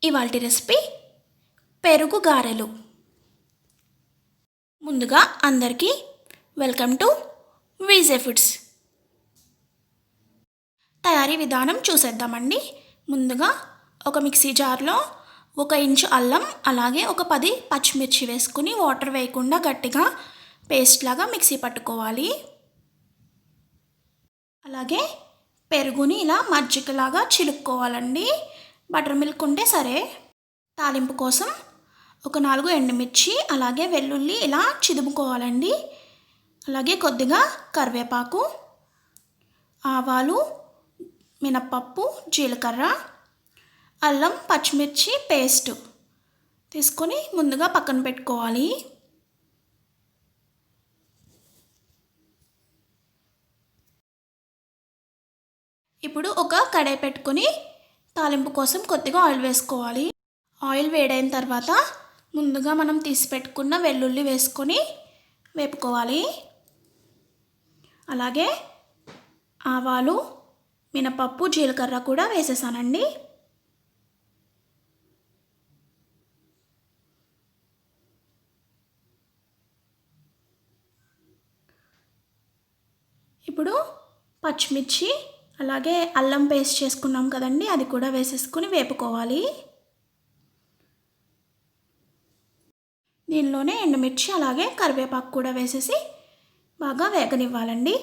ఇవాల్టి రెసిపీ పెరుగు గారెలు. ముందుగా అందరికీ వెల్కమ్ టు వీజే ఫుడ్స్. తయారీ విధానం చూసేద్దామండి. ముందుగా ఒక మిక్సీ జార్లో 1 ఇంచు అల్లం అలాగే ఒక 10 పచ్చిమిర్చి వేసుకుని వాటర్ వేయకుండా గట్టిగా పేస్ట్ లాగా మిక్సీ పట్టుకోవాలి. అలాగే పెరుగుని ఇలా మజ్జిగలాగా చిలుక్కోవాలండి. బటర్ మిల్క్ ఉంటే సరే. తాలింపు కోసం ఒక 4 ఎండుమిర్చి అలాగే వెల్లుల్లి ఇలా చిదుముకోవాలండి. అలాగే కొద్దిగా కరివేపాకు, ఆవాలు, మినపప్పు, జీలకర్ర, అల్లం పచ్చిమిర్చి పేస్ట్ తీసుకొని ముందుగా పక్కన పెట్టుకోవాలి. ఇప్పుడు ఒక కడాయి పెట్టుకొని తాలింపు కోసం కొద్దిగా ఆయిల్ వేసుకోవాలి. ఆయిల్ వేడైన తర్వాత ముందుగా మనం తీసి పెట్టుకున్న వెల్లుల్లి వేసుకొని వేపుకోవాలి. అలాగే ఆవాలు, మినపప్పు, జీలకర్ర కూడా వేసేసానండి. ఇప్పుడు పచ్చిమిర్చి అలాగే అల్లం పేస్ట్ చేసుకున్నాం కదండి, అది కూడా వేసేసుకుని వేపుకోవాలి. దీనిలోనే ఎండుమిర్చి అలాగే కరివేపాకు కూడా వేసేసి బాగా వేగనివ్వాలండి.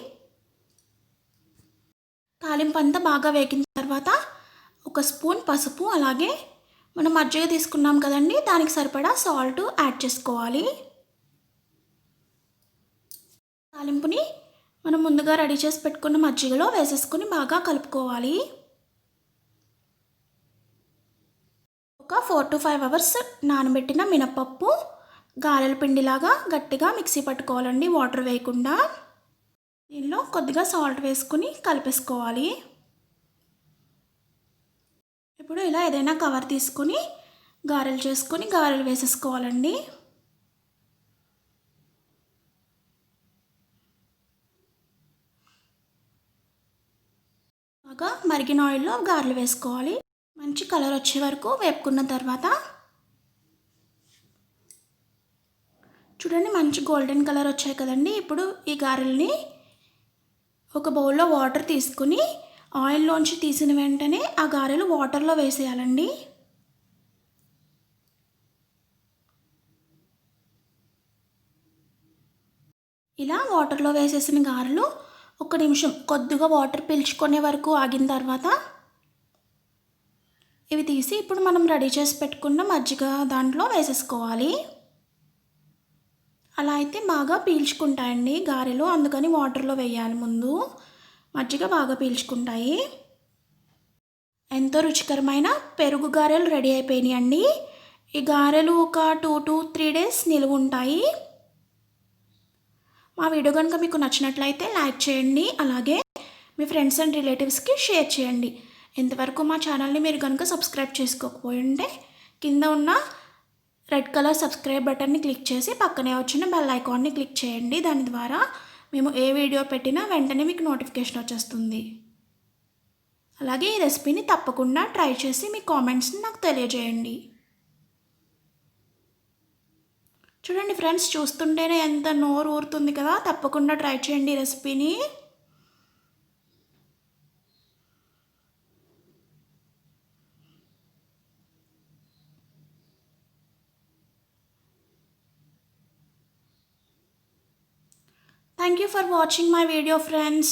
తాలింపు అంతా బాగా వేగిన తర్వాత 1 స్పూన్ పసుపు అలాగే మనం మజ్జిగ తీసుకున్నాం కదండి, దానికి సరిపడా సాల్ట్ యాడ్ చేసుకోవాలి. తాలింపుని మనం ముందుగా రెడీ చేసి పెట్టుకున్న మజ్జిగలో వేసేసుకుని బాగా కలుపుకోవాలి. ఒక 4 to 5 అవర్స్ నానబెట్టిన మినపప్పు గారెల పిండిలాగా గట్టిగా మిక్సీ పట్టుకోవాలండి, వాటర్ వేయకుండా. దీనిలో కొద్దిగా సాల్ట్ వేసుకుని కలిపేసుకోవాలి. ఇప్పుడు ఇలా ఏదైనా కవర్ తీసుకొని గారెలు చేసుకొని గారెలు వేసేసుకోవాలండి. బాగా మరిగిన ఆయిల్లో గారెలు వేసుకోవాలి. మంచి కలర్ వచ్చే వరకు వేపుకున్న తర్వాత చూడండి, మంచి గోల్డెన్ కలర్ వచ్చాయి కదండి. ఇప్పుడు ఈ గారెల్ని ఒక బౌల్లో వాటర్ తీసుకుని ఆయిల్లోంచి తీసిన వెంటనే ఆ గారెలు వాటర్లో వేసేయాలండి. ఇలా వాటర్లో వేసేసిన గారెలు 1 నిమిషం కొద్దిగా వాటర్ పీల్చుకునే వరకు ఆగిన తర్వాత ఇవి తీసి ఇప్పుడు మనం రెడీ చేసి పెట్టుకున్న మజ్జిగ దాంట్లో వేసేసుకోవాలి. అలా అయితే బాగా పీల్చుకుంటాయండి గారెలు, అందుకని వాటర్లో వేయాలి. ముందు మజ్జిగ బాగా పీల్చుకుంటాయి. ఎంతో రుచికరమైన పెరుగు గారెలు రెడీ అయిపోయినాయండి. ఈ గారెలు ఒక 2 to 3 డేస్ నిలువ ఉంటాయి. మా వీడియో కనుక మీకు నచ్చినట్లయితే లైక్ చేయండి, అలాగే మీ ఫ్రెండ్స్ అండ్ రిలేటివ్స్కి షేర్ చేయండి. ఇంతవరకు మా ఛానల్ని మీరు కనుక సబ్స్క్రైబ్ చేసుకోకపోయి ఉంటే కింద ఉన్న రెడ్ కలర్ సబ్స్క్రైబ్ బటన్ని క్లిక్ చేసి పక్కనే వచ్చిన బెల్ ఐకాన్ని క్లిక్ చేయండి. దాని ద్వారా మేము ఏ వీడియో పెట్టినా వెంటనే మీకు నోటిఫికేషన్ వచ్చేస్తుంది. అలాగే ఈ రెసిపీని తప్పకుండా ట్రై చేసి మీ కామెంట్స్ని నాకు తెలియజేయండి. చూడండి ఫ్రెండ్స్, చూస్తుంటేనే ఎంత నోరు ఊరుతుంది కదా. తప్పకుండా ట్రై చేయండి ఈ రెసిపీని. Thank you for watching my video, friends.